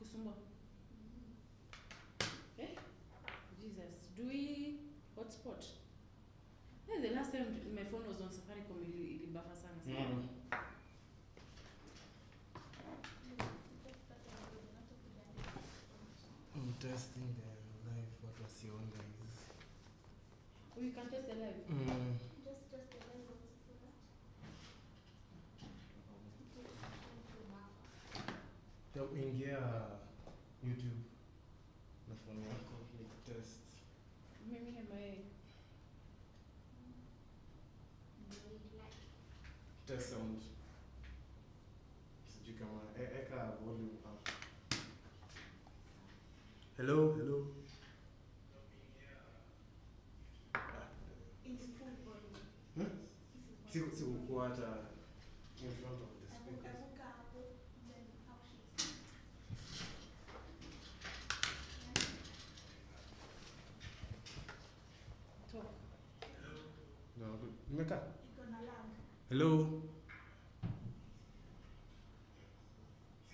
Kusumba. Eh? Jesus. Do we hotspot? Yeah, the last time my phone was on Safaricom, it buffer sana. I'm testing the live what was your own guys. Oh, you can test the live? Just the live also for that. Ingia YouTube na phone yako like test. Mimi my Test sound. Sijui kama eka volume up. Hello. In full volume. Si kuata in front of the speakers. talk. No, nimeka. Iko na lag.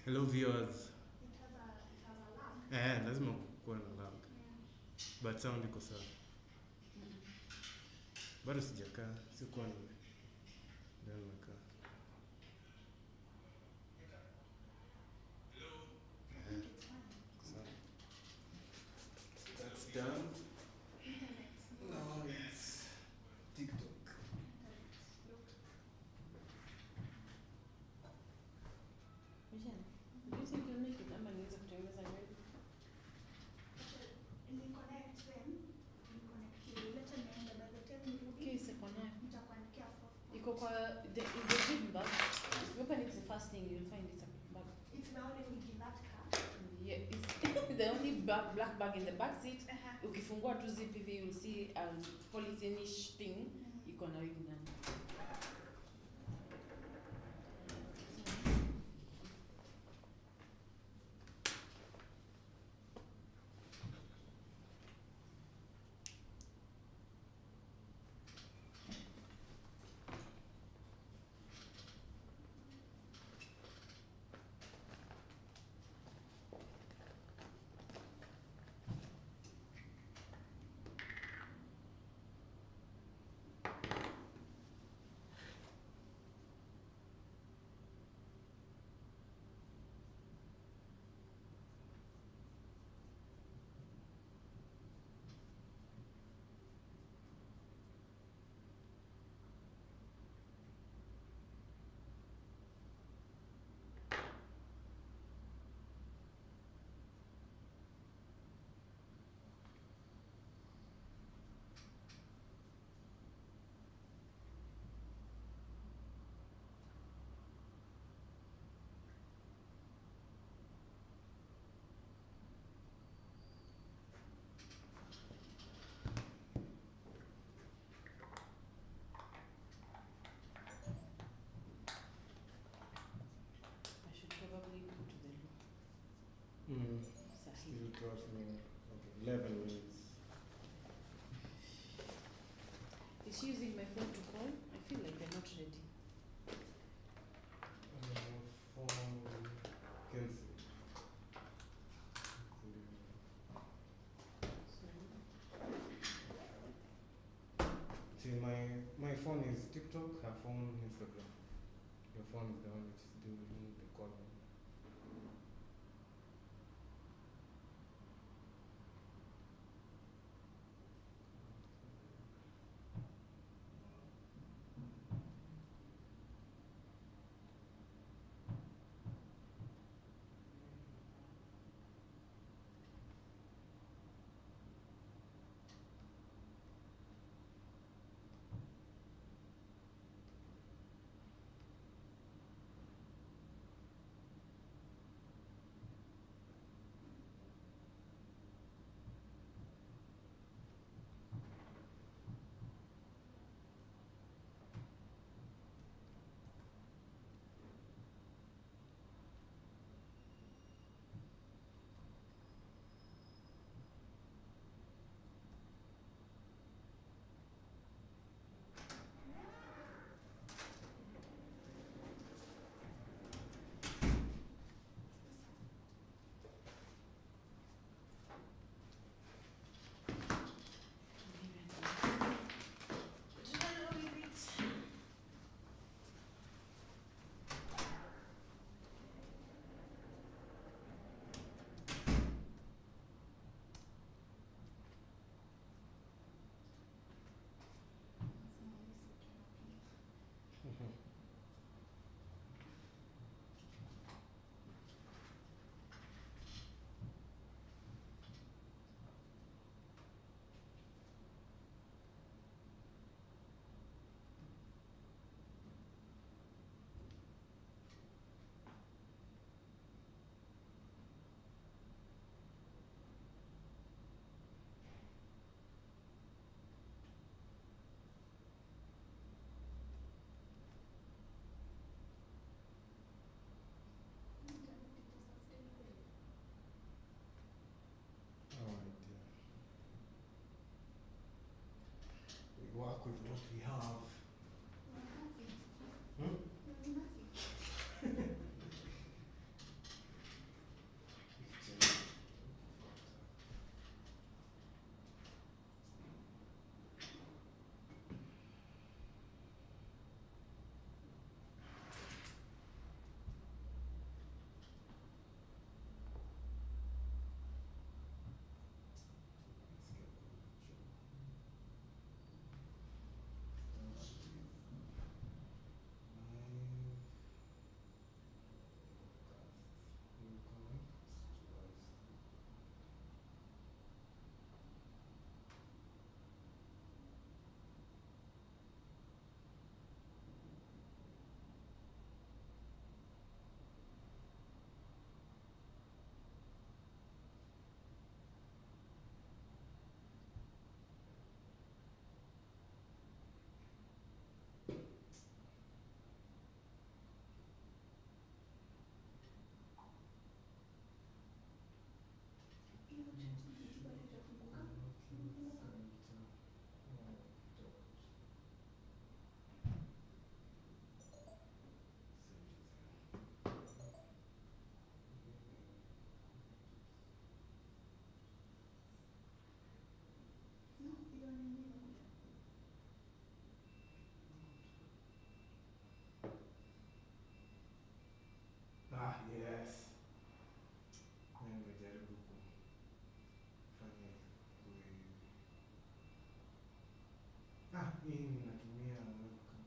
Hello viewers. It has a lag. Lazima kuwa na lag. But sound iko sawa. Bado sijakaa, sikuwa nime. Ndio nimekaa. That's done. Now it's TikTok. Michelle, do you think you'll make it? Ama niweze kutengeneza nywele? Connect them. Later nienda by the time nirudi. Okay, sekona. Nitakuandikia for. Iko kwa the big bag. If you open it the first thing you'll find it's a bag. It's the only wig in that car. Yeah, it's the only black bag in the back seat. Uh-huh. Ukifungua tu zip hivi you'll see a polythene-ish thing. Iko na wig ndani. Probably go to the loo. Still trust me. Okay, 11 minutes. Is she using my phone to call? I feel like they're not ready. Phone cancel. See, my phone is TikTok, her phone Instagram. Your phone is the one which is doing the calling. work with what we have. Nothing. Hmm? Nothing. Ah, yes. Nimejaribu kufanya hii ninatumia webcam.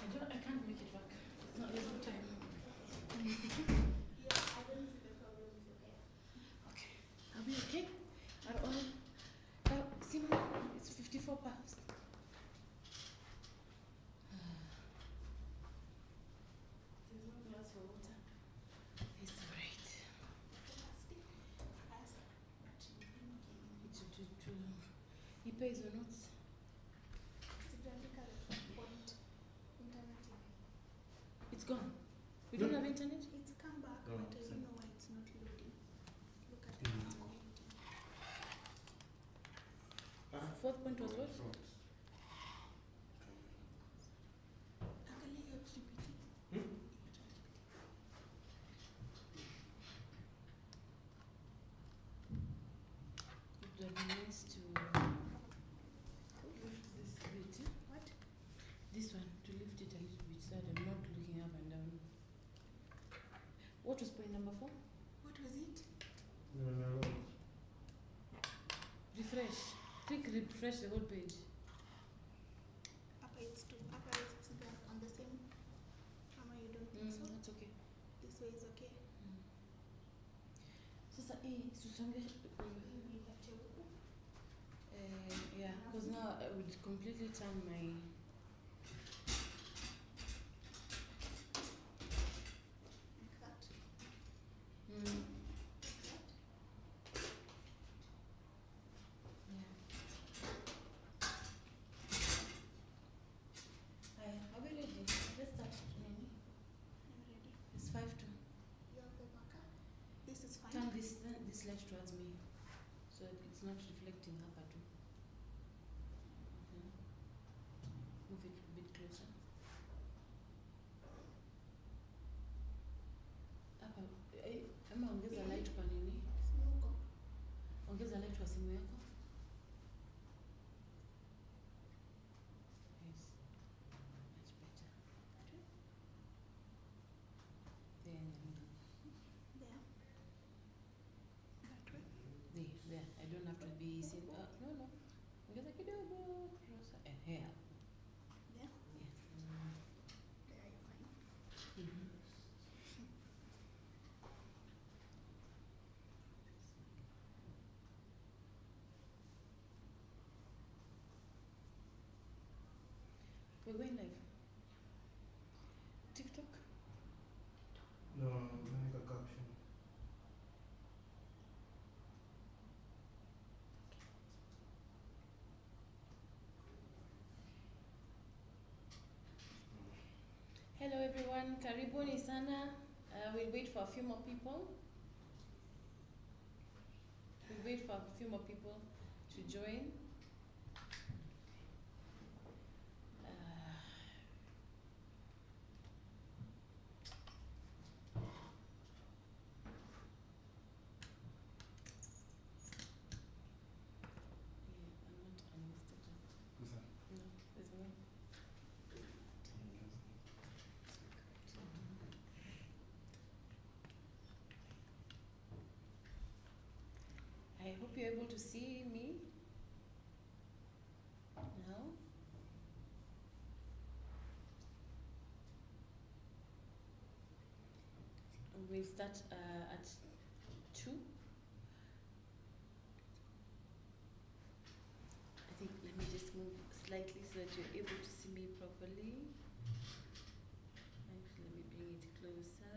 I can't make it work. It's not there's no time. Yeah, I don't see the problem with your hair. Okay. Are we okay? Are all Simon, it's 54 past. There's no glass for water. It's alright. He pays or not? It's gone. We don't have internet? It's come back, No, but I same. don't know why it's not loading. Look at the internet. Fourth point was what? Angalia hiyo GPT. It would be nice to lift this bit. What? This one, to lift it a little bit so that I'm not looking up and down. What was point number 4? What was it? Refresh. Click refresh the whole page. Upper it's two. Upper it's on the same. Ama you don't think so? That's okay. This way is okay. Sasa hii susonge Nipatie huku. yeah, because now I would completely turn my Like that. mm, Like that. Are we ready? Let's start. I'm ready. It's 5 to You have the marker. This is fine. turn this light towards me, so it's not reflecting hapa tu. Move it a bit Ama ongeza light kwa nini? Smoke. Ongeza light kwa simu yako. Yes. Much better. There in the middle. There. That way. There. I don't have to be seen. No. Ongeza kidogo. Closer. Here. There. Yes. There you fine. Mm-hmm. We're going live. TikTok. No, make a caption. Hello everyone, karibuni sana. We'll wait for a few more people. We'll wait for a few more people to join. I'm not unlisted. Who's that? No, there's no. I hope you're able to see me now. We'll start at 2. I think let me just move slightly so that you're able to see me properly. Actually, let me bring it closer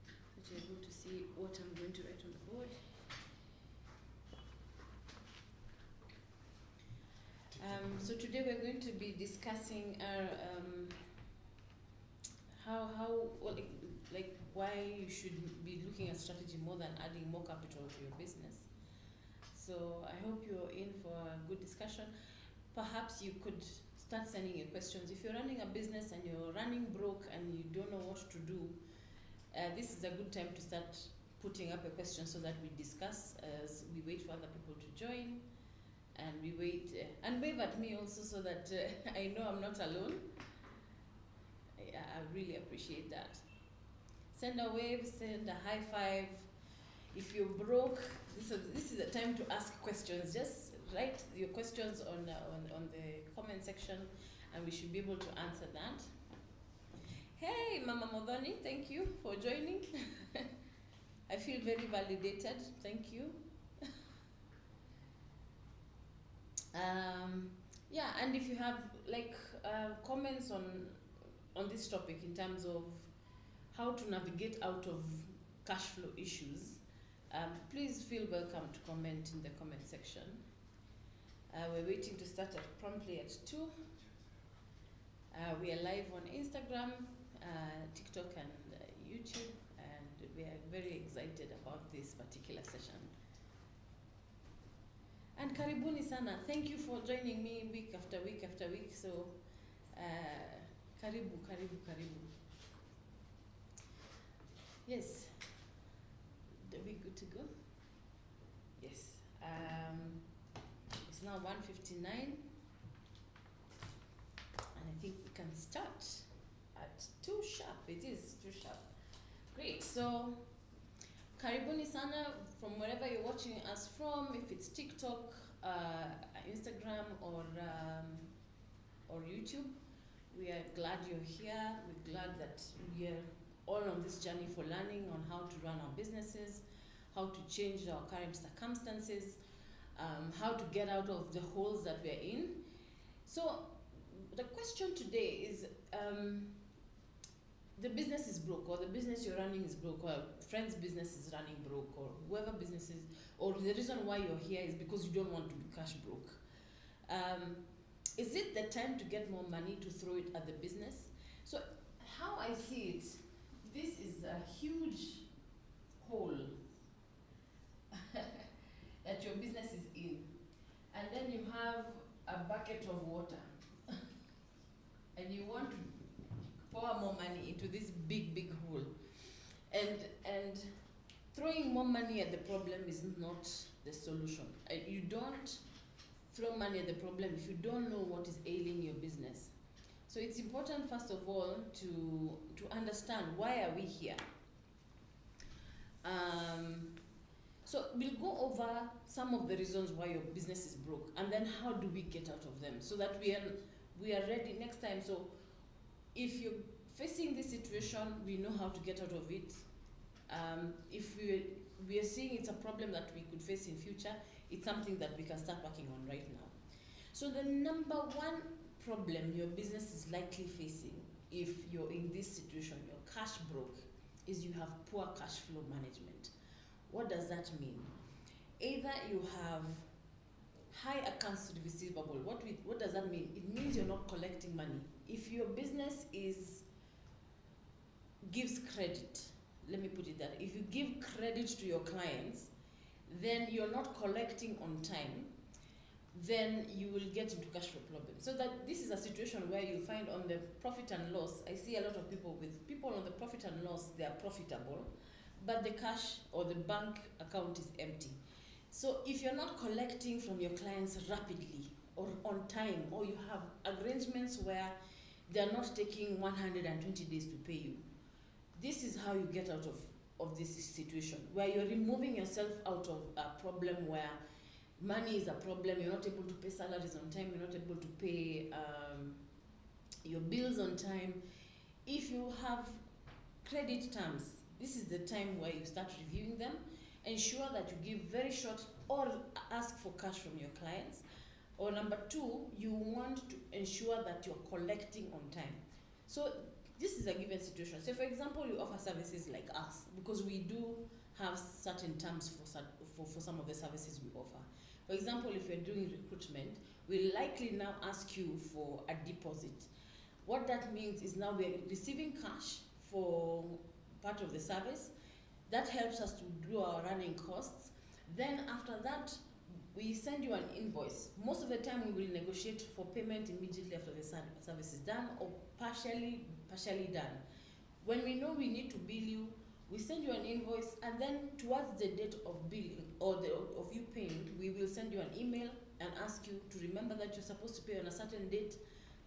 so that you're able to see what I'm going to write on the board. So today we're going to be discussing our like why you should be looking at strategy more than adding more capital to your business. So I hope you're in for a good discussion. Perhaps you could start sending your questions. If you're running a business and you're running broke and you don't know what to do, this is a good time to start putting up a question so that we discuss as we wait for other people to join. And we wait, and wave at me also so that I know I'm not alone. I really appreciate that. Send a wave, send a high five. If you're broke, this is the time to ask questions. Just write your questions on the comment section, and we should be able to answer that. Hey, Mama Modoni, thank you for joining. I feel very validated. Thank you. Yeah, and if you have comments on this topic in terms of how to navigate out of cash flow issues, please feel welcome to comment in the comment section. We're waiting to start promptly at 2. We are live on Instagram, TikTok and YouTube, and we are very excited about this particular session. And karibuni sana. Thank you for joining me week after week after week. So, karibu. Yes. Are we good to go? Yes. It's now 1:59, and I think we can start at 2 sharp. It is 2 sharp. Great. So, karibuni sana from wherever you're watching us from, if it's TikTok, Instagram, or YouTube. We are glad you're here. We're glad that we are all on this journey for learning on how to run our businesses, how to change our current circumstances, how to get out of the holes that we're in. So the question today is, the business is broke, or the business you're running is broke, or a friend's business is running broke, or whoever business is, or the reason why you're here is because you don't want to be cash broke. Is it the time to get more money to throw it at the business? So how I see it, this is a huge hole that your business is in. And then you have a bucket of water and you want to pour more money into this big hole. And throwing more money at the problem is not the solution. You don't throw money at the problem if you don't know what is ailing your business. So it's important, first of all, to understand why are we here. So we'll go over some of the reasons why your business is broke, and then how do we get out of them, so that we are ready next time. So if you're facing this situation, we know how to get out of it. If we are seeing it's a problem that we could face in future, it's something that we can start working on right now. So the number one problem your business is likely facing if you're in this situation, you're cash broke, is you have poor cash flow management. What does that mean? Either you have high accounts receivable. What does that mean? It means you're not collecting money. If your business gives credit, let me put it that, if you give credit to your clients, then you're not collecting on time, then you will get into cash flow problems. So that this is a situation where you find on the profit and loss, I see a lot of people on the profit and loss, they are profitable, but the cash or the bank account is empty. So if you're not collecting from your clients rapidly or on time, or you have arrangements where they're not taking 120 days to pay you, this is how you get out of this situation, where you're removing yourself out of a problem where money is a problem, you're not able to pay salaries on time, you're not able to pay your bills on time. If you have credit terms, this is the time where you start reviewing them. Ensure that you give very short or ask for cash from your clients. Or number two, you want to ensure that you're collecting on time. So this is a given situation. So for example, you offer services like us, because we do have certain terms for some of the services we offer. For example, if you're doing recruitment, we'll likely now ask you for a deposit. What that means is now we're receiving cash for part of the service. That helps us to do our running costs. Then after that, we send you an invoice. Most of the time we will negotiate for payment immediately after the service is done, or partially done. When we know we need to bill you, we send you an invoice, and then towards the date of billing or of you paying, we will send you an email and ask you to remember that you're supposed to pay on a certain date.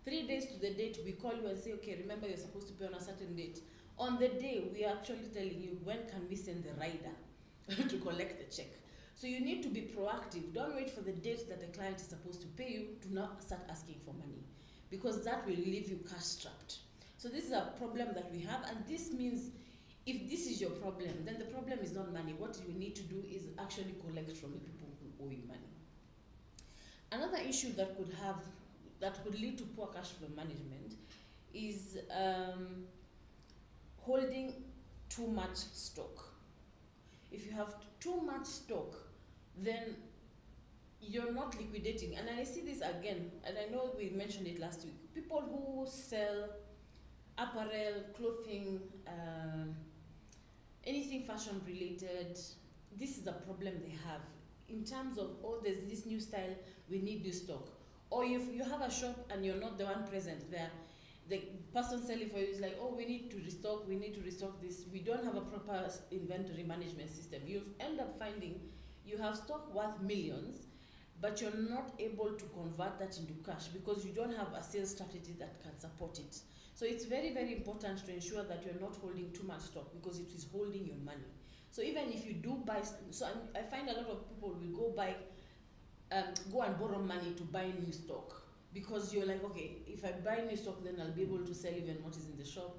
3 days to the date, we call you and say, okay, remember you're supposed to pay on a certain date. On the day, we are actually telling you when can we send the rider to collect the check. So you need to be proactive. Don't wait for the date that the client is supposed to pay you to not start asking for money, because that will leave you cash strapped. So this is a problem that we have, and this means if this is your problem, then the problem is not money. What you need to do is actually collect from the people who owe you money. Another issue that could lead to poor cash flow management is holding too much stock. If you have too much stock, then you're not liquidating. And I see this again, and I know we mentioned it last week. People who sell apparel, clothing, anything fashion related, this is a problem they have in terms of, oh, there's this new style, we need this stock. Or if you have a shop and you're not the one present there, the person selling for you is like, oh, we need to restock this. We don't have a proper inventory management system. You end up finding you have stock worth millions, but you're not able to convert that into cash because you don't have a sales strategy that can support it. So it's very, very important to ensure that you're not holding too much stock, because it is holding your money. So even if you do buy, so I find a lot of people will go and borrow money to buy new stock, because you're like, okay, if I buy new stock, then I'll be able to sell even what is in the shop.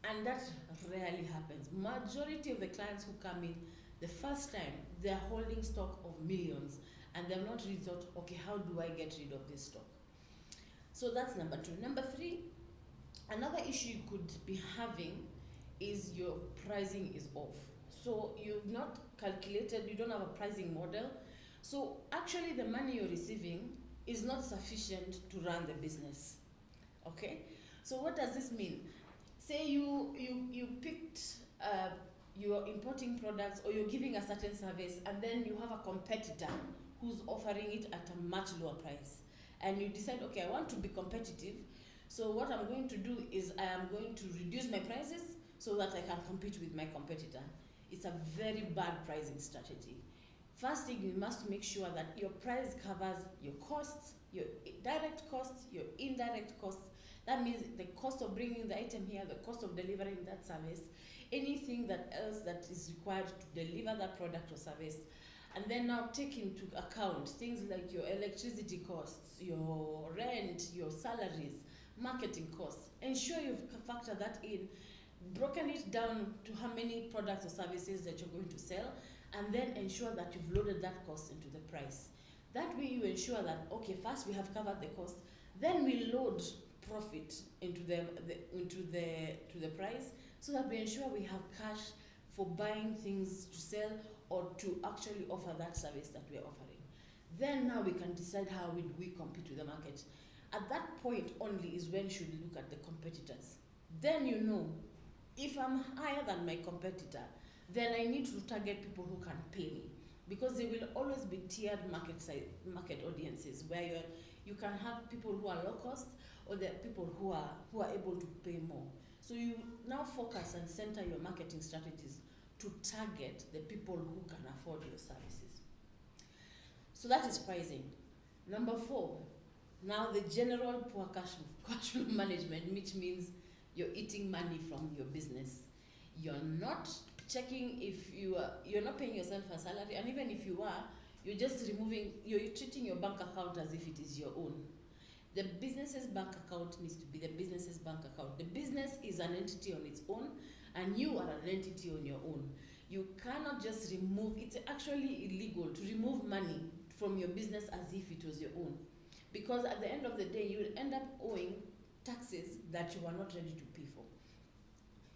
And that rarely happens. Majority of the clients who come in the first time, they're holding stock of millions, and they've not really thought, okay, how do I get rid of this stock? So that's number two. Number three, another issue you could be having is your pricing is off. So you've not calculated, you don't have a pricing model. So actually the money you're receiving is not sufficient to run the business. Okay? So what does this mean? Say you picked, you're importing products, or you're giving a certain service, and then you have a competitor who's offering it at a much lower price. And you decide, okay, I want to be competitive, so what I'm going to do is I am going to reduce my prices so that I can compete with my competitor. it's a very bad pricing strategy. First thing, you must make sure that your price covers your costs, your direct costs, your indirect costs. That means the cost of bringing the item here, the cost of delivering that service, anything that else that is required to deliver that product or service. And then now take into account things like your electricity costs, your rent, your salaries, marketing costs. Ensure you've factored that in, broken it down to how many products or services that you're going to sell, and then ensure that you've loaded that cost into the price. That way you ensure that, okay, first we have covered the cost, then we load profit into the price, so that we ensure we have cash for buying things to sell or to actually offer that service that we are offering. Then now we can decide how we compete with the market. At that point only is when you should look at the competitors. Then you know, if I'm higher than my competitor, then I need to target people who can pay me, because there will always be tiered market audiences where you can have people who are low cost, or there are people who are able to pay more. So you now focus and center your marketing strategies to target the people who can afford your services. So that is pricing. Number 4, now the general poor cash flow management, which means you're eating money from your business. You're not checking if you're not paying yourself a salary, and even if you are, you're treating your bank account as if it is your own. The business's bank account needs to be the business's bank account. The business is an entity on its own, and you are an entity on your own. You cannot just remove, it's actually illegal to remove money from your business as if it was your own. Because at the end of the day, you will end up owing taxes that you are not ready to pay for.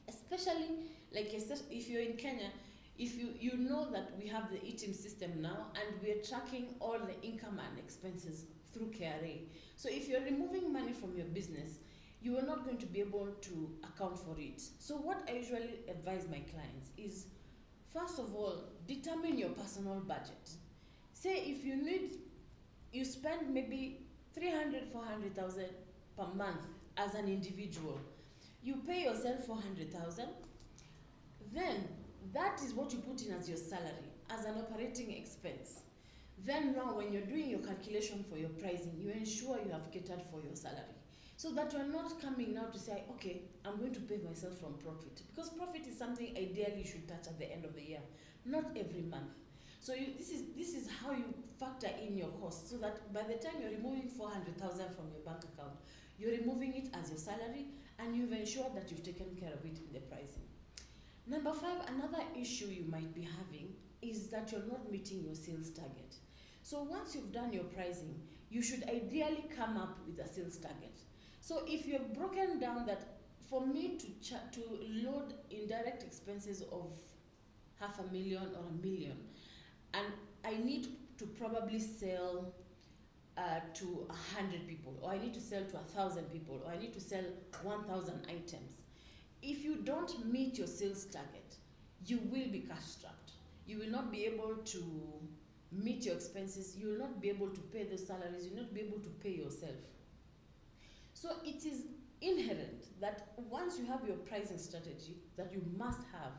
Especially, like if you're in Kenya, if you know that we have the eating system now, and we're tracking all the income and expenses through KRA. So if you're removing money from your business, you are not going to be able to account for it. So what I usually advise my clients is, first of all, determine your personal budget. Say if you spend maybe 300, 400,000 per month as an individual, you pay yourself 400,000, then that is what you put in as your salary, as an operating expense. Then now when you're doing your calculation for your pricing, you ensure you have catered for your salary. So that you're not coming now to say, okay, I'm going to pay myself from profit. Because profit is something ideally you should touch at the end of the year, not every month. So this is how you factor in your costs, so that by the time you're removing 400,000 from your bank account, you're removing it as your salary, and you've ensured that you've taken care of it in the pricing. Number 5, another issue you might be having is that you're not meeting your sales target. So once you've done your pricing, you should ideally come up with a sales target. So if you've broken down that, for me to load indirect expenses of 500,000 or 1 million, and I need to probably sell to 100 people, or I need to sell to 1,000 people, or I need to sell 1,000 items. If you don't meet your sales target, you will be cash strapped. You will not be able to meet your expenses. You will not be able to pay the salaries. You will not be able to pay yourself. So it is inherent that once you have your pricing strategy, that you must have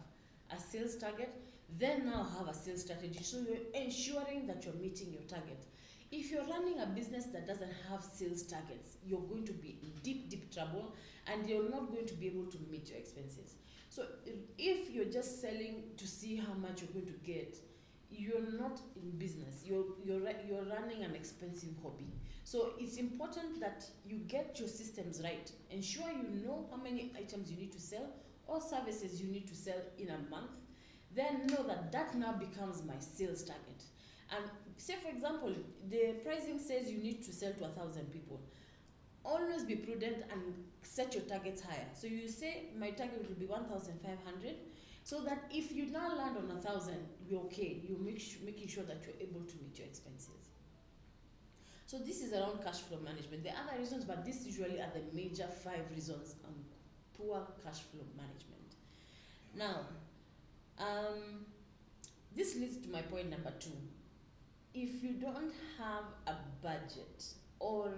a sales target, then now have a sales strategy. So you're ensuring that you're meeting your target. If you're running a business that doesn't have sales targets, you're going to be in deep, deep trouble, and you're not going to be able to meet your expenses. So if you're just selling to see how much you're going to get, you're not in business. You're running an expensive hobby. So it's important that you get your systems right. Ensure you know how many items you need to sell or services you need to sell in a month. Then know that that now becomes my sales target. And say, for example, the pricing says you need to sell to 1,000 people. Always be prudent and set your targets higher. So you say my target will be 1,500, so that if you now land on 1,000, you're okay. You're making sure that you're able to meet your expenses. So this is around cash flow management. There are other reasons, but these usually are the major 5 reasons on poor cash flow management. Now, this leads to my point number 2. If you don't have a budget or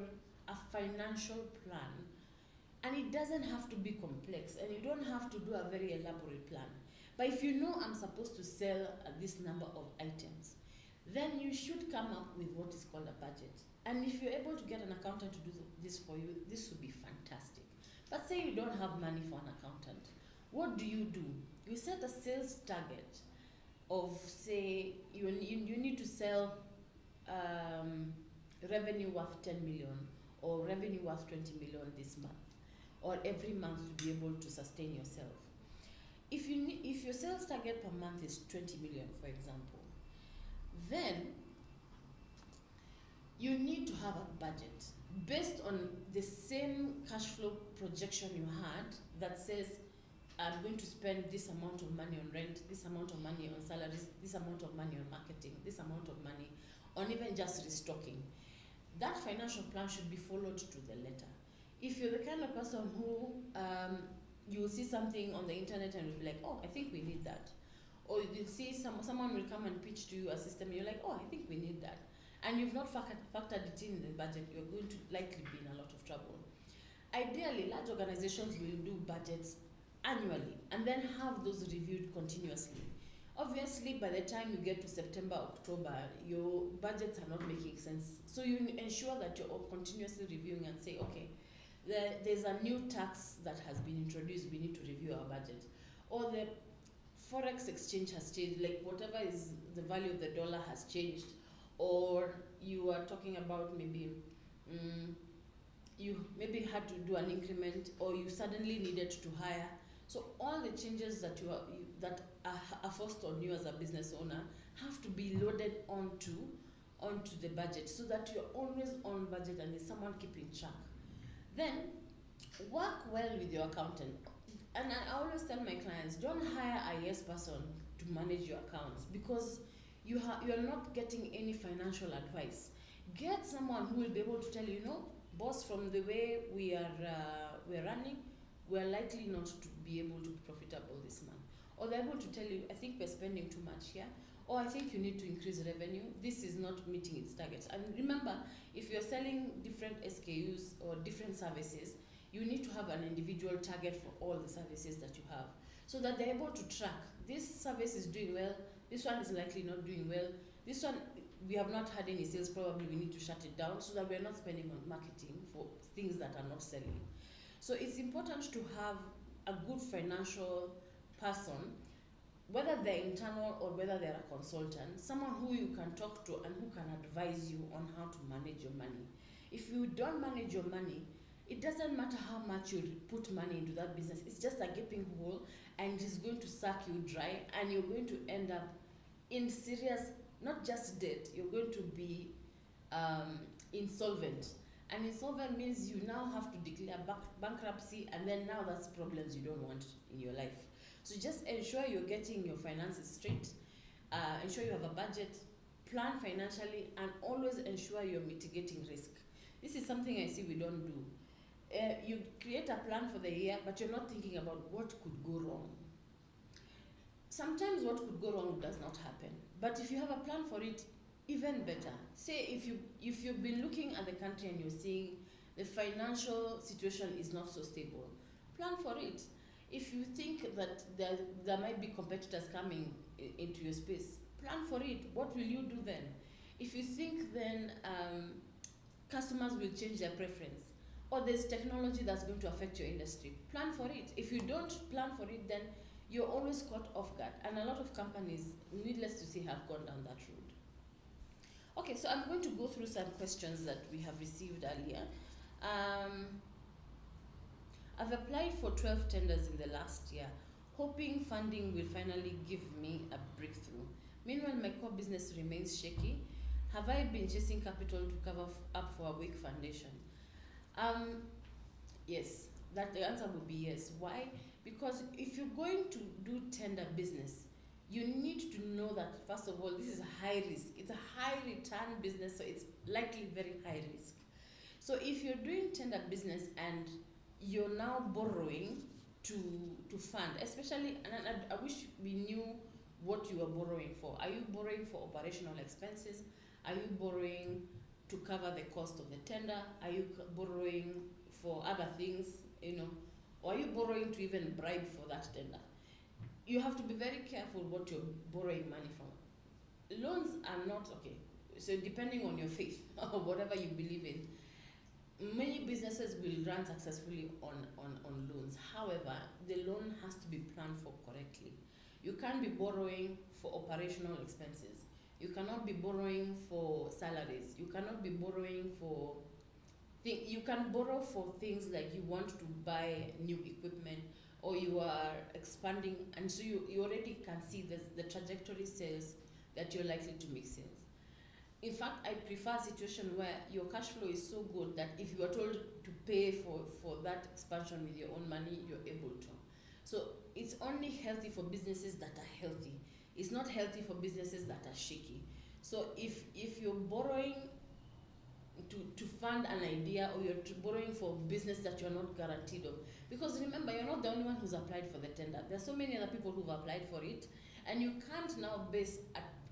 a financial plan, and it doesn't have to be complex, and you don't have to do a very elaborate plan, But if you know I'm supposed to sell this number of items, then you should come up with what is called a budget. And if you're able to get an accountant to do this for you, this would be fantastic. But say you don't have money for an accountant, what do? You set a sales target of, say, you need to sell revenue worth 10 million or revenue worth 20 million this month or every month to be able to sustain yourself. If your sales target per month is 20 million, for example, then you need to have a budget based on the same cash flow projection you had that says, I'm going to spend this amount of money on rent, this amount of money on salaries, this amount of money on marketing, this amount of money on even just restocking. That financial plan should be followed to the letter. If you're the kind of person who you'll see something on the internet and you'll be like, oh, I think we need that. Or you'll see someone will come and pitch to you a system and you're like, oh, I think we need that. And you've not factored it in the budget, you're going to likely be in a lot of trouble. Ideally, large organizations will do budgets annually and then have those reviewed continuously. Obviously, by the time you get to September, October, your budgets are not making sense. So you ensure that you're continuously reviewing and say, okay, there's a new tax that has been introduced, we need to review our budget. Or the forex exchange has changed, like whatever is the value of the dollar has changed. Or you are talking about maybe you maybe had to do an increment, or you suddenly needed to hire. So all the changes that that are forced on you as a business owner have to be loaded onto the budget, so that you're always on budget and there's someone keeping track. Then work well with your accountant. And I always tell my clients, don't hire a yes person to manage your accounts, because you're not getting any financial advice. Get someone who will be able to tell you, boss, from the way we're running, we're likely not to be able to be profitable this month. Or they're able to tell you, I think we're spending too much here, or I think you need to increase revenue. This is not meeting its targets. And remember, if you're selling different SKUs or different services, you need to have an individual target for all the services that you have, so that they're able to track, this service is doing well, this one is likely not doing well, this one we have not had any sales, probably we need to shut it down, so that we're not spending on marketing for things that are not selling. So it's important to have a good financial person, whether they're internal or whether they're a consultant, someone who you can talk to and who can advise you on how to manage your money. If you don't manage your money, it doesn't matter how much you put money into that business, it's just a gaping hole and it's going to suck you dry, and you're going to end up in serious, not just debt, you're going to be insolvent. And insolvent means you now have to declare bankruptcy, and then now that's problems you don't want in your life. So just ensure you're getting your finances straight, ensure you have a budget, plan financially, and always ensure you're mitigating risk. This is something I see we don't do. You create a plan for the year, but you're not thinking about what could go wrong. Sometimes what could go wrong does not happen, but if you have a plan for it, even better. Say if you've been looking at the country and you're seeing the financial situation is not so stable, plan for it. If you think that there might be competitors coming into your space, plan for it. What will you do then? If you think then customers will change their preference, or there's technology that's going to affect your industry, plan for it. If you don't plan for it, then you're always caught off guard. And a lot of companies, needless to say, have gone down that road. Okay, so I'm going to go through some questions that we have received earlier. I've applied for 12 tenders in the last year, hoping funding will finally give me a breakthrough. Meanwhile, my core business remains shaky. Have I been chasing capital to cover up for a weak foundation? Yes, the answer would be yes. Why? Because if you're going to do tender business, you need to know that, first of all, this is a high risk. It's a high return business, so it's likely very high risk. So if you're doing tender business and you're now borrowing to fund, especially, and I wish we knew what you are borrowing for. Are you borrowing for operational expenses? Are you borrowing to cover the cost of the tender? Are you borrowing for other things, or are you borrowing to even bribe for that tender? you have to be very careful what you're borrowing money from. Loans are not okay. So depending on your faith or whatever you believe in, many businesses will run successfully on loans. However, the loan has to be planned for correctly. You can't be borrowing for operational expenses. You cannot be borrowing for salaries. You cannot be borrowing for you can borrow for things like you want to buy new equipment, or you are expanding, and so you already can see the trajectory sales that you're likely to make sales. In fact, I prefer a situation where your cash flow is so good that if you are told to pay for that expansion with your own money, you're able to. So it's only healthy for businesses that are healthy. It's not healthy for businesses that are shaky. So if you're borrowing to fund an idea, or you're borrowing for business that you're not guaranteed of, because remember, you're not the only one who's applied for the tender. There's so many other people who've applied for it, and you can't now base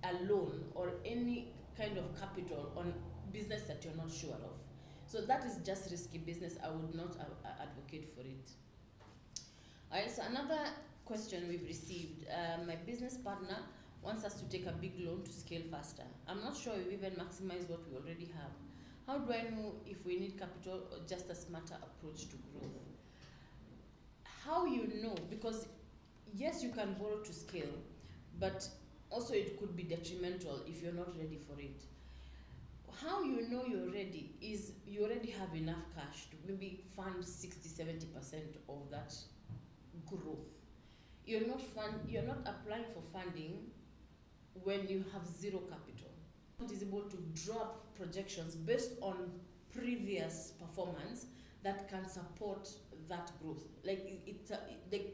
a loan or any kind of capital on business that you're not sure of. So that is just risky business. I would not advocate for it. Alright, so another question we've received, my business partner wants us to take a big loan to scale faster. I'm not sure we even maximize what we already have. How do I know if we need capital or just a smarter approach to growth? How you know? Because yes, you can borrow to scale, but also it could be detrimental if you're not ready for it. How you know you're ready is you already have enough cash to maybe fund 60-70% of that growth. You're not applying for funding when you have zero capital. It is able to drop projections based on previous performance that can support that growth. Like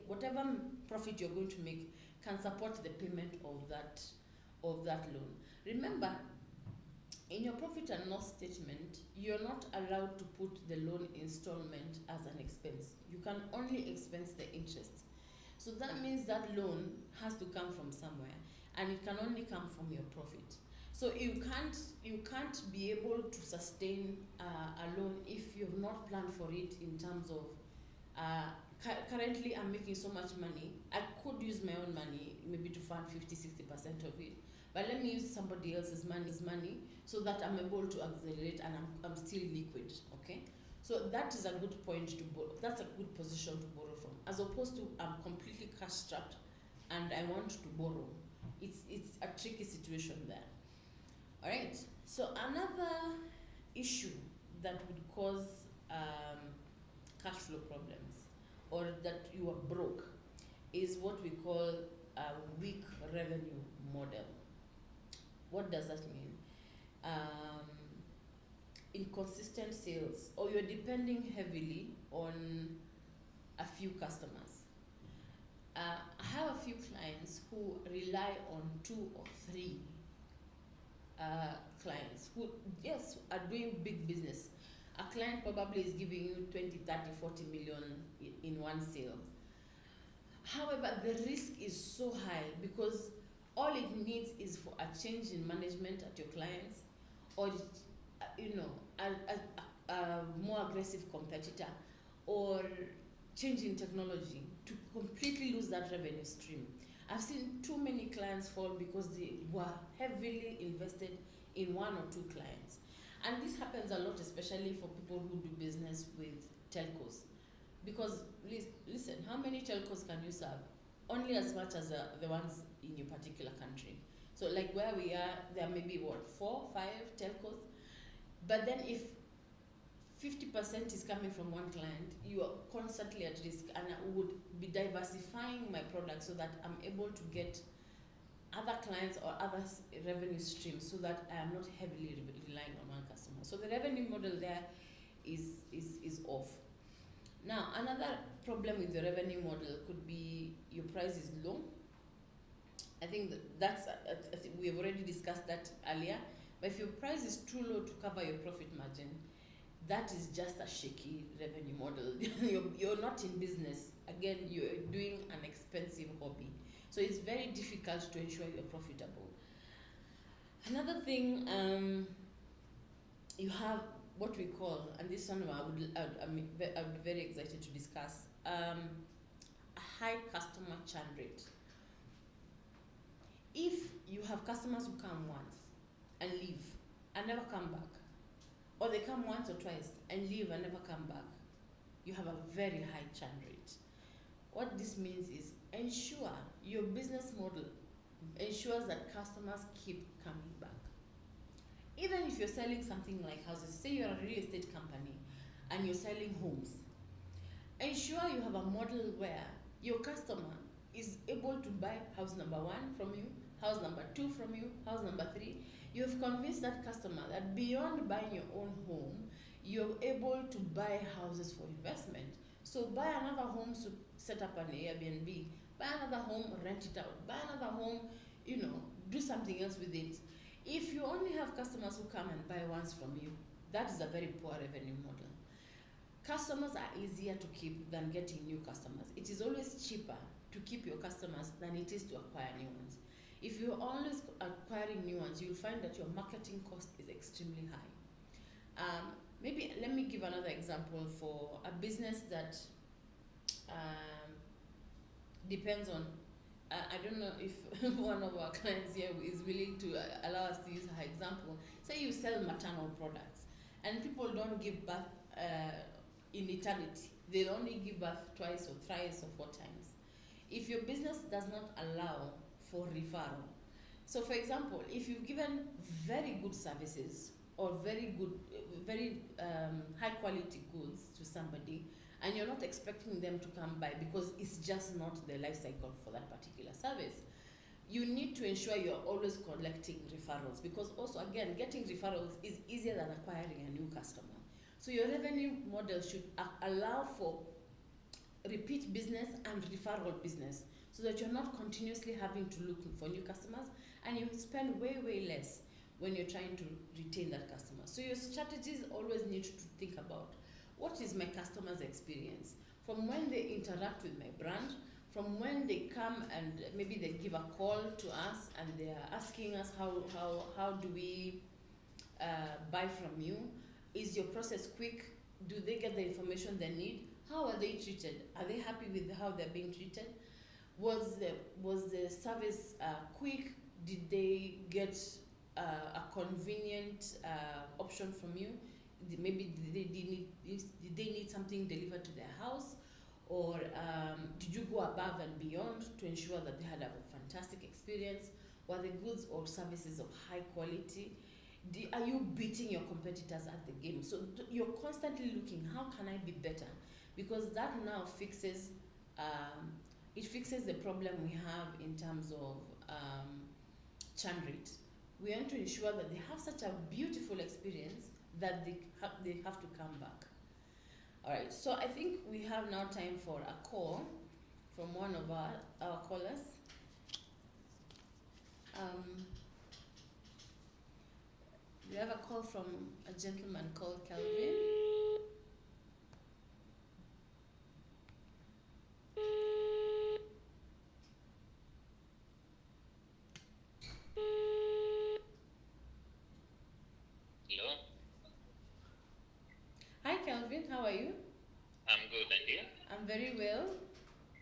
whatever profit you're going to make can support the payment of that loan. Remember, in your profit and loss statement, you're not allowed to put the loan installment as an expense. You can only expense the interest. So that means that loan has to come from somewhere, and it can only come from your profit. So you can't be able to sustain a loan if you've not planned for it in terms of currently I'm making so much money. I could use my own money maybe to fund 50-60% of it, but let me use somebody else's money so that I'm able to accelerate and I'm still liquid. Okay, so that is a good point to borrow. That's a good position to borrow from, as opposed to I'm completely cash strapped and I want to borrow. It's a tricky situation there. All right. So another issue that would cause cash flow problems, or that you are broke, is what we call a weak revenue model. What does that mean? Inconsistent sales, or you're depending heavily on a few customers. I have a few clients who rely on 2 or 3 clients who, yes, are doing big business. A client probably is giving you 20, 30, 40 million in one sale. However, the risk is so high because all it needs is for a change in management at your clients, or a more aggressive competitor, or change in technology to completely lose that revenue stream. I've seen too many clients fall because they were heavily invested in 1 or 2 clients. And this happens a lot, especially for people who do business with telcos. Because listen, how many telcos can you serve? Only as much as the ones in your particular country. So like where we are, there may be 4, 5 telcos. But then if 50% is coming from one client, you are constantly at risk, and I would be diversifying my product so that I'm able to get other clients or other revenue streams, so that I am not heavily relying on one customer. So the revenue model there is off. Now, another problem with the revenue model could be your price is low. I think that's we have already discussed that earlier. But if your price is too low to cover your profit margin, that is just a shaky revenue model. You're not in business. Again, you're doing an expensive hobby. So it's very difficult to ensure you're profitable. Another thing, you have what we call, and this one I would be very excited to discuss, a high customer churn rate, If you have customers who come once and leave and never come back, or they come once or twice and leave and never come back, you have a very high churn rate. What this means is ensure your business model ensures that customers keep coming back. Even if you're selling something like houses, say you're a real estate company and you're selling homes, ensure you have a model where your customer is able to buy house number 1 from you, house number 2 from you, house number 3. You've convinced that customer that beyond buying your own home, you're able to buy houses for investment. So buy another home to set up an Airbnb, buy another home, rent it out, buy another home, do something else with it. If you only have customers who come and buy once from you, that is a very poor revenue model. Customers are easier to keep than getting new customers. It is always cheaper to keep your customers than it is to acquire new ones. If you're always acquiring new ones, you'll find that your marketing cost is extremely high. Maybe let me give another example for a business that depends on, I don't know if one of our clients here is willing to allow us to use her example. Say you sell maternal products and people don't give birth in eternity. They'll only give birth twice or thrice or 4 times. If your business does not allow for referral, so for example, if you've given very good services or very high quality goods to somebody and you're not expecting them to come by because it's just not the life cycle for that particular service, you need to ensure you're always collecting referrals, because also again, getting referrals is easier than acquiring a new customer. So your revenue model should allow for repeat business and referral business, so that you're not continuously having to look for new customers and you spend way less when you're trying to retain that customer. So your strategies always need to think about, what is my customer's experience from when they interact with my brand, from when they come and maybe they give a call to us and they are asking us how do we buy from you. Is your process quick? Do they get the information they need? How are they treated? Are they happy with how they're being treated? Was the service quick? Did they get a convenient option from you? Maybe did they need something delivered to their house? Or did you go above and beyond to ensure that they had a fantastic experience? Were the goods or services of high quality? Are you beating your competitors at the game? So you're constantly looking, how can I be better? Because that now fixes the problem we have in terms of churn rate. We want to ensure that they have such a beautiful experience that they have to come back. All right, so I think we have now time for a call from one of our callers. We have a call from a gentleman called Calvin. Hello. Hi Calvin, how are you? I'm good, and you? I'm very well.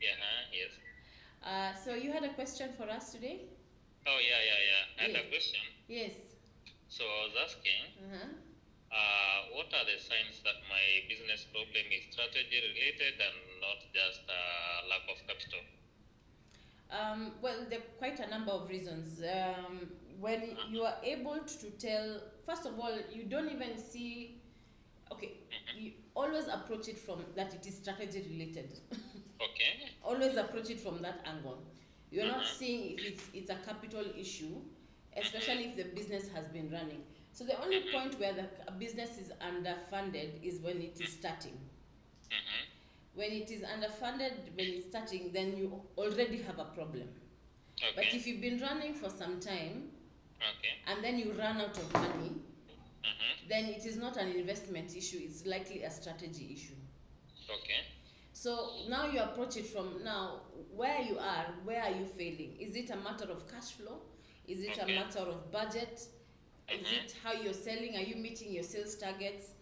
Yes. So you had a question for us today? Oh, yeah. I had a question. Yes. So I was asking, what are the signs that my business problem is strategy related and not just lack of capital? Well, there are quite a number of reasons. When you are able to tell, first of all, you don't even see, you always approach it from that it is strategy related. Okay. Always approach it from that angle. You're not seeing if it's a capital issue, especially if the business has been running. So the only point where a business is underfunded is when it is starting. When it is underfunded, when it's starting, then you already have a problem. Okay. But if you've been running for some time, and then you run out of money, then it is not an investment issue, it's likely a strategy issue. Okay. So now you approach it from now, where you are, where are you failing? Is it a matter of cash flow? Is it a matter of budget? Is it how you're selling? Are you meeting your sales targets?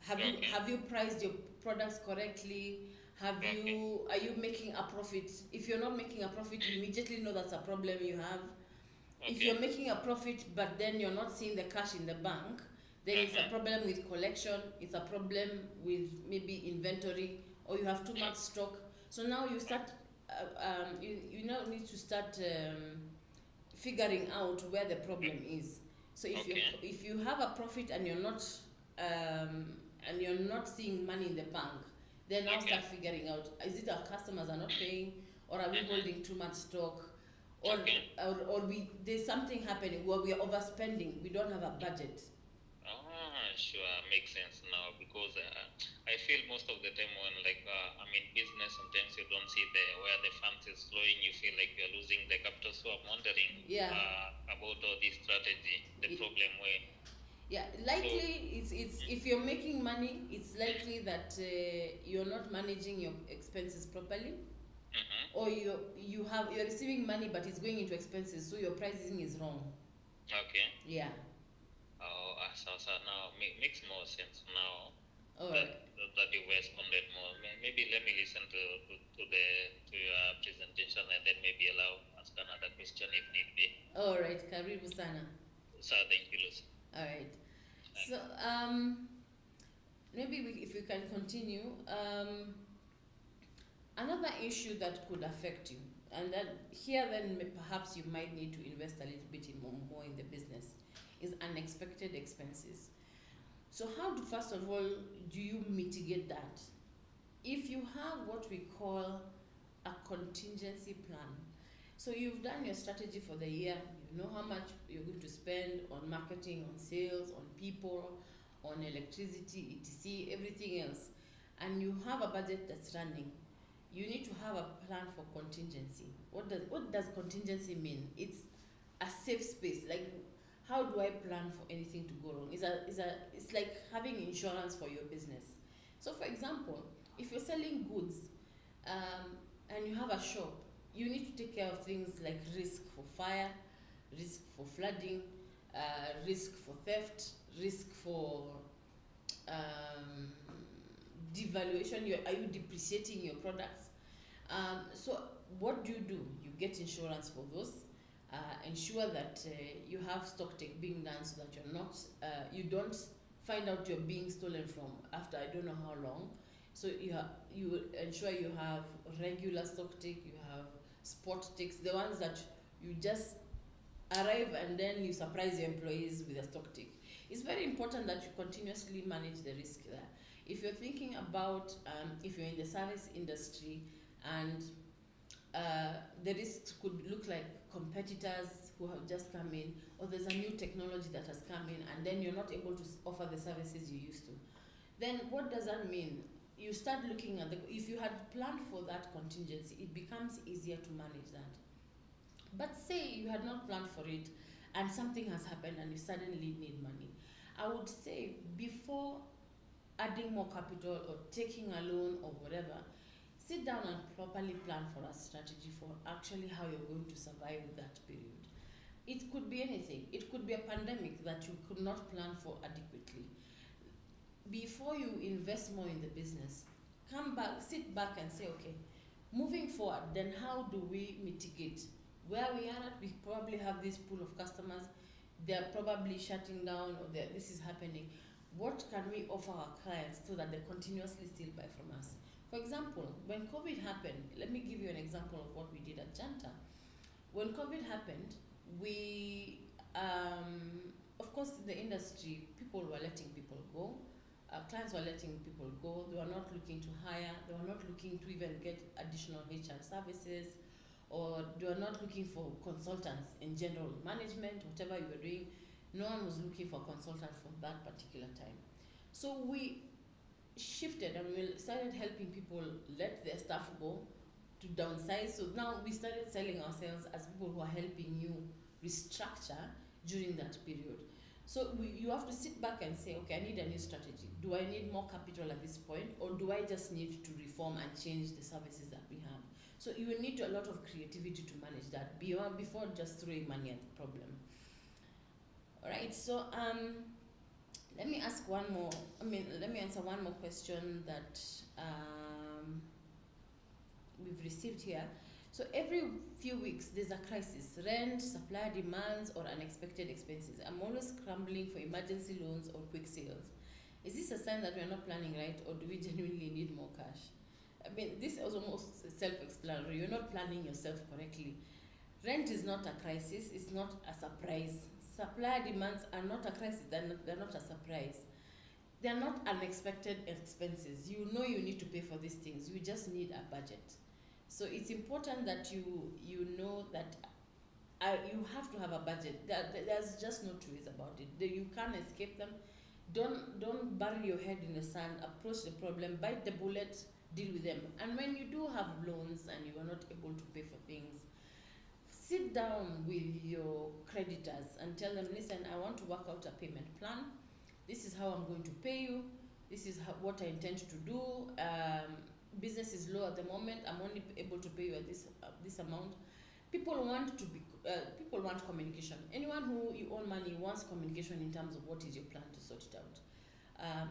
Have you priced your products correctly? Are you making a profit? If you're not making a profit, you immediately know that's a problem you have. If Okay. you're making a profit but then you're not seeing the cash in the bank, then it's a problem with collection, it's a problem with maybe inventory, or you have too much stock. So now you start, you now need to start figuring out where the problem is. So if you have a profit and you're not seeing money in the bank, then now start figuring out, is it our customers are not paying, or are we holding too much stock, or there's something happening where we are overspending, we don't have a budget. Sure, makes sense now, because I feel most of the time when business, sometimes you don't see where the funds is flowing, you feel like you're losing the capital. So I'm wondering about all this strategy, the problem where. Yeah, likely it's if you're making money, it's likely that you're not managing your expenses properly, or you're receiving money but it's going into expenses, so your pricing is wrong. Okay. Yeah. So now makes more sense now. Alright. That you responded more. Maybe let me listen to your presentation, and then maybe ask another question if need be. Alright, karibu sana. So thank you, Lucy. Alright. So maybe if we can continue, another issue that could affect you, and that here then perhaps you might need to invest a little bit more in the business, is unexpected expenses. So how first of all do you mitigate that? If you have what we call a contingency plan, so you've done your strategy for the year, you know how much you're going to spend on marketing, on sales, on people, on electricity, etc., everything else, and you have a budget that's running, you need to have a plan for contingency. What does contingency mean? It's a safe space. Like, how do I plan for anything to go wrong? It's like having insurance for your business. So for example, if you're selling goods and you have a shop, you need to take care of things like risk for fire, risk for flooding, risk for theft, risk for devaluation. Are you depreciating your products? So what do? You get insurance for those. Ensure that you have stock take being done, so that you're not, you don't find out you're being stolen from after I don't know how long. So you ensure you have regular stock take, you have spot takes, the ones that you just arrive and then you surprise your employees with a stock take. It's very important that you continuously manage the risk there. If you're thinking about, if you're in the service industry and the risks could look like competitors who have just come in, or there's a new technology that has come in and then you're not able to offer the services you used to, then what does that mean? You start looking at if you had planned for that contingency, it becomes easier to manage that. But say you had not planned for it and something has happened and you suddenly need money, I would say before adding more capital or taking a loan or whatever, sit down and properly plan for a strategy for actually how you're going to survive that period. It could be anything. It could be a pandemic that you could not plan for adequately. Before you invest more in the business, come back, sit back and say, okay, moving forward, then how do we mitigate? Where we are at, we probably have this pool of customers, they're probably shutting down, or this is happening. What can we offer our clients so that they continuously still buy from us? For example, when COVID happened, let me give you an example of what we did at Janta. When COVID happened, we, of course, in the industry, people were letting people go. Clients were letting people go. They were not looking to hire. They were not looking to even get additional HR services, or they were not looking for consultants in general management, whatever you were doing. No one was looking for a consultant for that particular time. So we shifted and we started helping people let their staff go, to downsize. So now we started selling ourselves as people who are helping you restructure during that period. So you have to sit back and say, okay, I need a new strategy. Do I need more capital at this point, or do I just need to reform and change the services that we have? So you will need a lot of creativity to manage that before just throwing money at the problem. All right, so let me answer one more question that we've received here. So every few weeks there's a crisis: rent, supply demands, or unexpected expenses. I'm always scrambling for emergency loans or quick sales. Is this a sign that we're not planning right, or do we genuinely need more cash? I mean, this is almost self-explanatory. You're not planning yourself correctly. Rent is not a crisis, it's not a surprise. Supply demands are not a crisis, they're not a surprise. They're not unexpected expenses. You know you need to pay for these things, you just need a budget. So it's important that you know that you have to have a budget. There's just no two ways about it. You can't escape them. Don't bury your head in the sand. Approach the problem, bite the bullet, deal with them. And when you do have loans and you are not able to pay for things, sit down with your creditors and tell them, listen, I want to work out a payment plan. This is how I'm going to pay you. This is what I intend to do. Business is low at the moment. I'm only able to pay you at this amount. People want communication. Anyone who you owe money wants communication in terms of what is your plan to sort it out.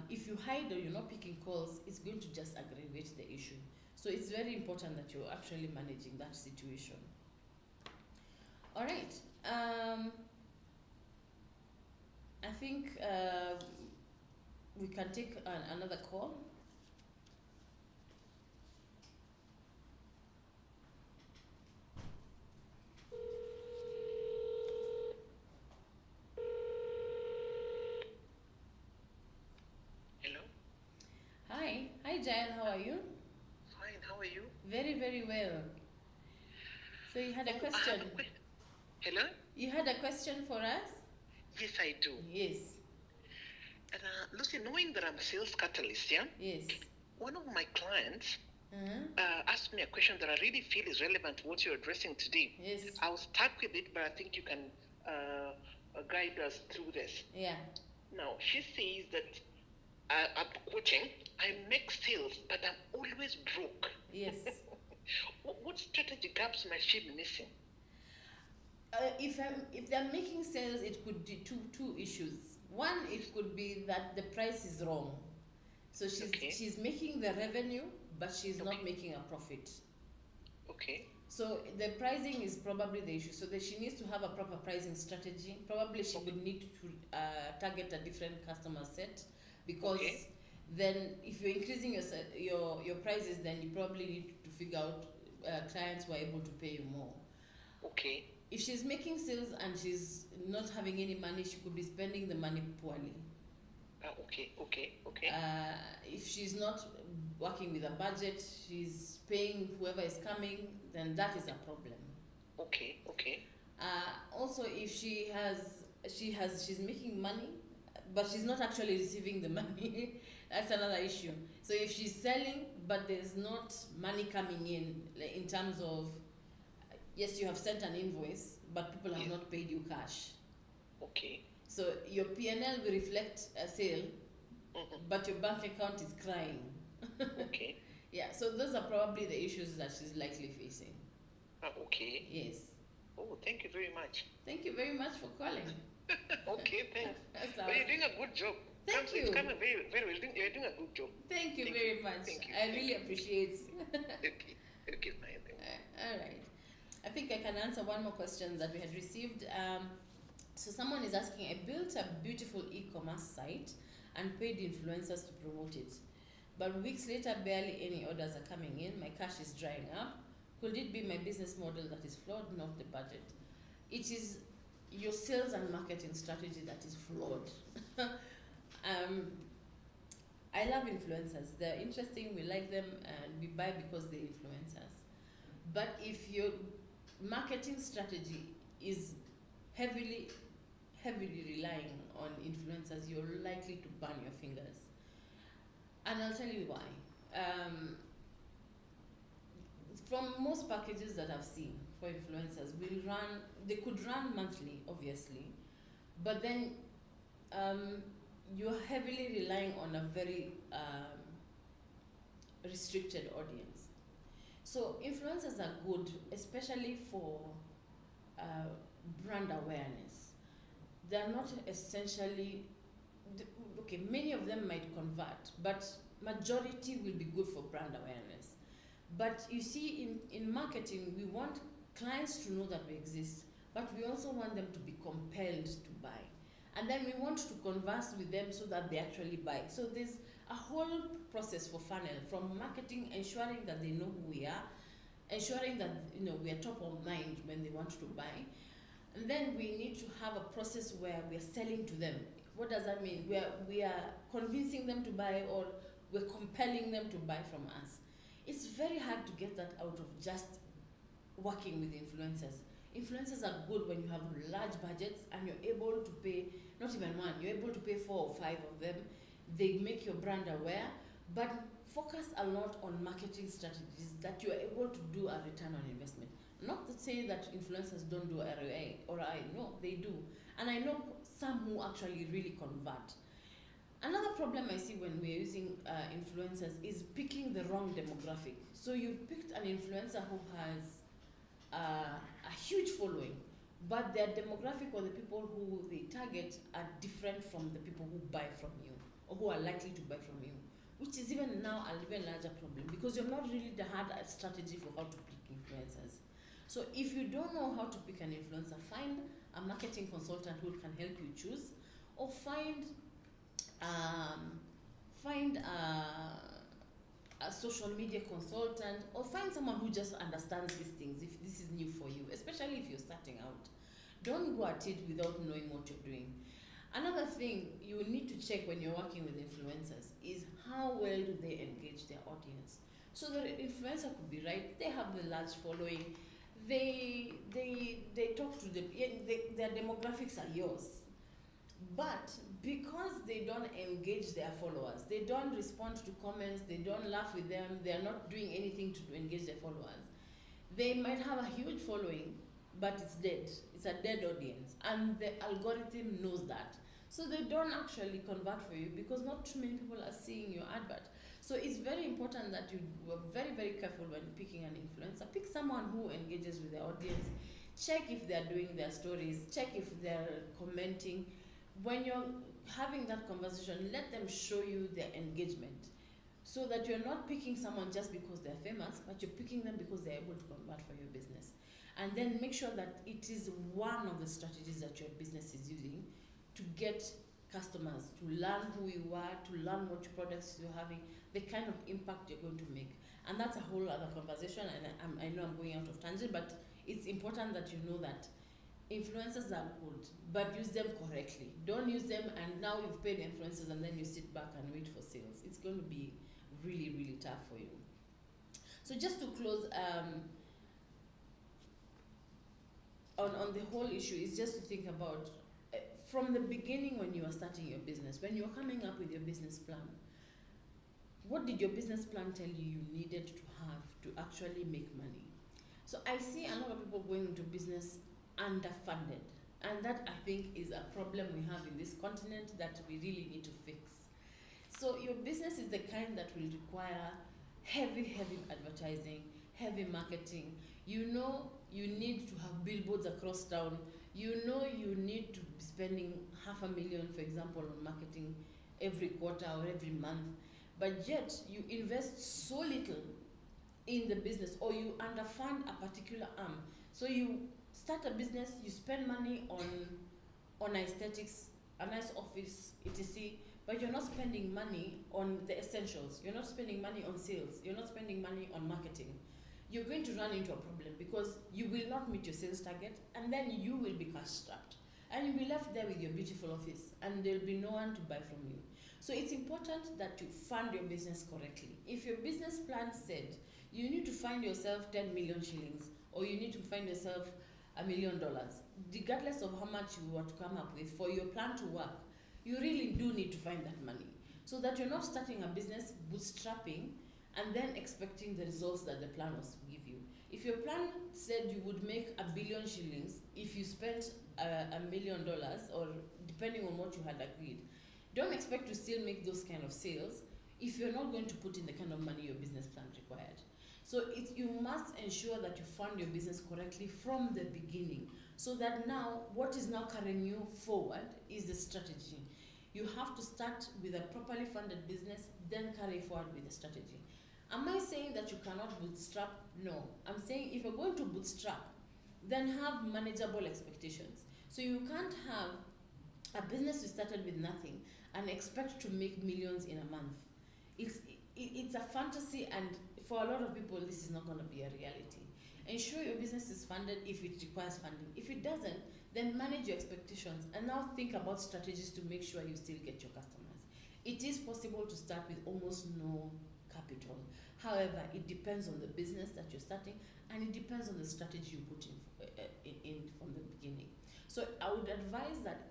If you hide or you're not picking calls, it's going to just aggravate the issue. So it's very important that you're actually managing that situation. All right. I think we can take another call. Hello. Hi Jael, how are you? Fine. How are you? Very, very well. So you had a question. Hello. You had a question for us? Yes, I do. Yes. And Lucy, knowing that I'm a sales catalyst, yeah. Yes. One of my clients Uh-huh. asked me a question that I really feel is relevant to what you're addressing today. Yes. I was stuck with it, but I think you can guide us through this. Yeah. Now, she says that I'm quoting, I make sales, but I'm always broke. Yes. What strategy gaps might she be missing? If they're making sales, it could be two issues. One, it could be that the price is wrong. So she's making the revenue, but she's not making a profit. Okay. So the pricing is probably the issue. So that she needs to have a proper pricing strategy. Probably she would need to target a different customer set, because then if you're increasing your prices, then you probably need to figure out clients who are able to pay you more. Okay. If she's making sales and she's not having any money, she could be spending the money poorly. Okay. If she's not working with a budget, she's paying whoever is coming, then that is a problem. Okay. Also, if she's making money, but she's not actually receiving the money, that's another issue. So if she's selling, but there's not money coming in terms of, yes, you have sent an invoice, but people have not paid you cash. Okay. So your P&L will reflect a sale, but your bank account is crying. Okay. Yeah, so those are probably the issues that she's likely facing. Okay. Yes. Oh, thank you very much. Thank you very much for calling. Okay, thanks. That's But you're doing a good job. Thank you. It's coming very, very well. You're doing a good job. Thank you Thank very you. much. Thank you. I really appreciate Okay, fine. All right. I think I can answer one more question that we had received. So someone is asking, I built a beautiful e-commerce site and paid influencers to promote it. But weeks later, barely any orders are coming in. My cash is drying up. Could it be my business model that is flawed, not the budget? It is your sales and marketing strategy that is flawed. I love influencers. They're interesting, we like them, and we buy because they influence us. But if your marketing strategy is heavily relying on influencers, you're likely to burn your fingers. And I'll tell you why. From most packages that I've seen for influencers, they could run monthly, obviously, but then you're heavily relying on a very restricted audience. So influencers are good, especially for brand awareness. They're not essentially, okay, many of them might convert, but majority will be good for brand awareness. But you see, in marketing, we want clients to know that we exist, but we also want them to be compelled to buy. And then we want to converse with them so that they actually buy. So there's a whole process for funnel, from marketing, ensuring that they know who we are, ensuring that we are top of mind when they want to buy. And then we need to have a process where we are selling to them. What does that mean? We are convincing them to buy, or we're compelling them to buy from us. It's very hard to get that out of just working with influencers. Influencers are good when you have large budgets and you're able to pay, not even one, you're able to pay 4 or 5 of them. They make your brand aware, but focus a lot on marketing strategies that you're able to do a return on investment. Not to say that influencers don't do ROI, no, they do. And I know some who actually really convert. Another problem I see when we're using influencers is picking the wrong demographic. So you've picked an influencer who has a huge following, but their demographic, or the people who they target, are different from the people who buy from you, or who are likely to buy from you, which is even now an even larger problem, because you've not really had a strategy for how to pick influencers. So if you don't know how to pick an influencer, find a marketing consultant who can help you choose, or find a social media consultant, or find someone who just understands these things if this is new for you, especially if you're starting out. Don't go at it without knowing what you're doing. Another thing you need to check when you're working with influencers is how well do they engage their audience. So the influencer could be right, they have the large following, they talk to them, their demographics are yours. But because they don't engage their followers, they don't respond to comments, they don't laugh with them, they're not doing anything to engage their followers, they might have a huge following, but it's dead. It's a dead audience, and the algorithm knows that. So they don't actually convert for you, because not too many people are seeing your advert. So it's very important that you are very, very careful when picking an influencer. Pick someone who engages with their audience. Check if they're doing their stories. Check if they're commenting. When you're having that conversation, let them show you their engagement, so that you're not picking someone just because they're famous, but you're picking them because they're able to convert for your business. And then make sure that it is one of the strategies that your business is using to get customers, to learn who you are, to learn what products you're having, the kind of impact you're going to make. And that's a whole other conversation, and I know I'm going out of tangent, but it's important that you know that influencers are good, but use them correctly. Don't use them and now you've paid influencers and then you sit back and wait for sales. It's going to be really, really tough for you. So just to close, on the whole issue is just to think about, from the beginning when you are starting your business, when you're coming up with your business plan, what did your business plan tell you needed to have to actually make money? So I see a lot of people going into business underfunded, and that I think is a problem we have in this continent that we really need to fix. So your business is the kind that will require heavy advertising, heavy marketing. You know you need to have billboards across town. You know you need to be spending $500,000, for example, on marketing every quarter or every month, but yet you invest so little in the business, or you underfund a particular arm. So you start a business, you spend money on aesthetics, a nice office, etc., but you're not spending money on the essentials. You're not spending money on sales. You're not spending money on marketing. You're going to run into a problem, because you will not meet your sales target, and then you will be cash strapped, and you'll be left there with your beautiful office, and there'll be no one to buy from you. So it's important that you fund your business correctly. If your business plan said you need to find yourself 10 million shillings, or you need to find yourself $1 million, regardless of how much you want to come up with for your plan to work, you really do need to find that money, so that you're not starting a business bootstrapping and then expecting the results that the plan was to give you. If your plan said you would make $1 billion shillings if you spent $1 million, or depending on what you had agreed, don't expect to still make those kind of sales if you're not going to put in the kind of money your business plan required. So you must ensure that you fund your business correctly from the beginning, so that now what is now carrying you forward is the strategy. You have to start with a properly funded business, then carry forward with the strategy. Am I saying that you cannot bootstrap? No. I'm saying if you're going to bootstrap, then have manageable expectations. So you can't have a business you started with nothing and expect to make millions in a month. It's a fantasy, and for a lot of people, this is not going to be a reality. Ensure your business is funded if it requires funding. If it doesn't, then manage your expectations and now think about strategies to make sure you still get your customers. It is possible to start with almost no capital. However, it depends on the business that you're starting, and it depends on the strategy you put in from the beginning. So I would advise that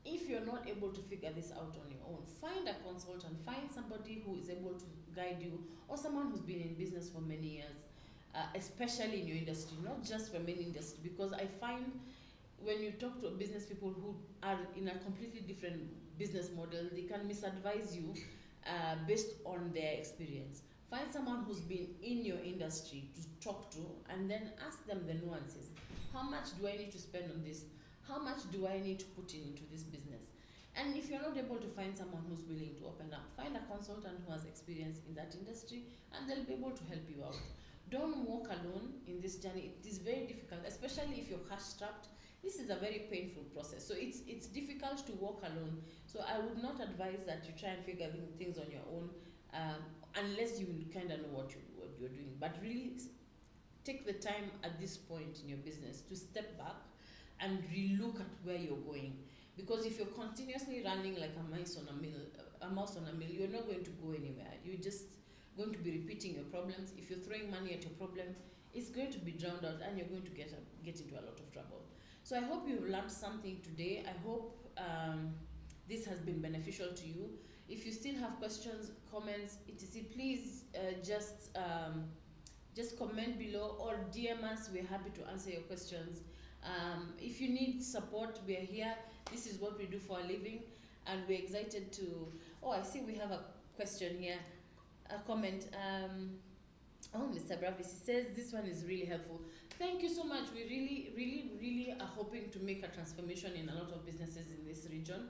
if you're not able to figure this out on your own, find a consultant, find somebody who is able to guide you, or someone who's been in business for many years, especially in your industry, not just for many industries, because I find when you talk to business people who are in a completely different business model, they can misadvise you based on their experience. Find someone who's been in your industry to talk to, and then ask them the nuances. How much do I need to spend on this? How much do I need to put into this business? And if you're not able to find someone who's willing to open up, find a consultant who has experience in that industry, and they'll be able to help you out. Don't walk alone in this journey. It is very difficult, especially if you're cash strapped. This is a very painful process. So it's difficult to walk alone. So I would not advise that you try and figure things on your own, unless you kind of know what you're doing. But really take the time at this point in your business to step back and relook at where you're going. Because if you're continuously running like a mouse on a mill, you're not going to go anywhere. You're just going to be repeating your problems. If you're throwing money at your problem, it's going to be drowned out, and you're going to get into a lot of trouble. So I hope you've learned something today. I hope this has been beneficial to you. If you still have questions, comments, etc., please just comment below or DM us. We're happy to answer your questions. If you need support, we are here. This is what we do for a living, and we're excited to. Oh, I see we have a question here, a comment. Mr. Bravis says this one is really helpful. Thank you so much. We really are hoping to make a transformation in a lot of businesses in this region.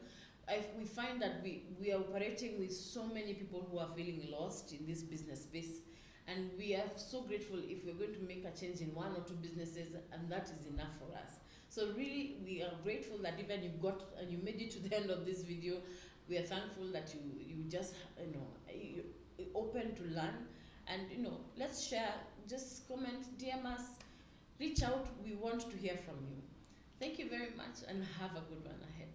We find that we are operating with so many people who are feeling lost in this business space, and we are so grateful if we're going to make a change in one or two businesses, and that is enough for us. So really, we are grateful that even you made it to the end of this video. We are thankful that you just you're open to learn, and let's share. Just comment, DM us, reach out. We want to hear from you. Thank you very much, and have a good one ahead.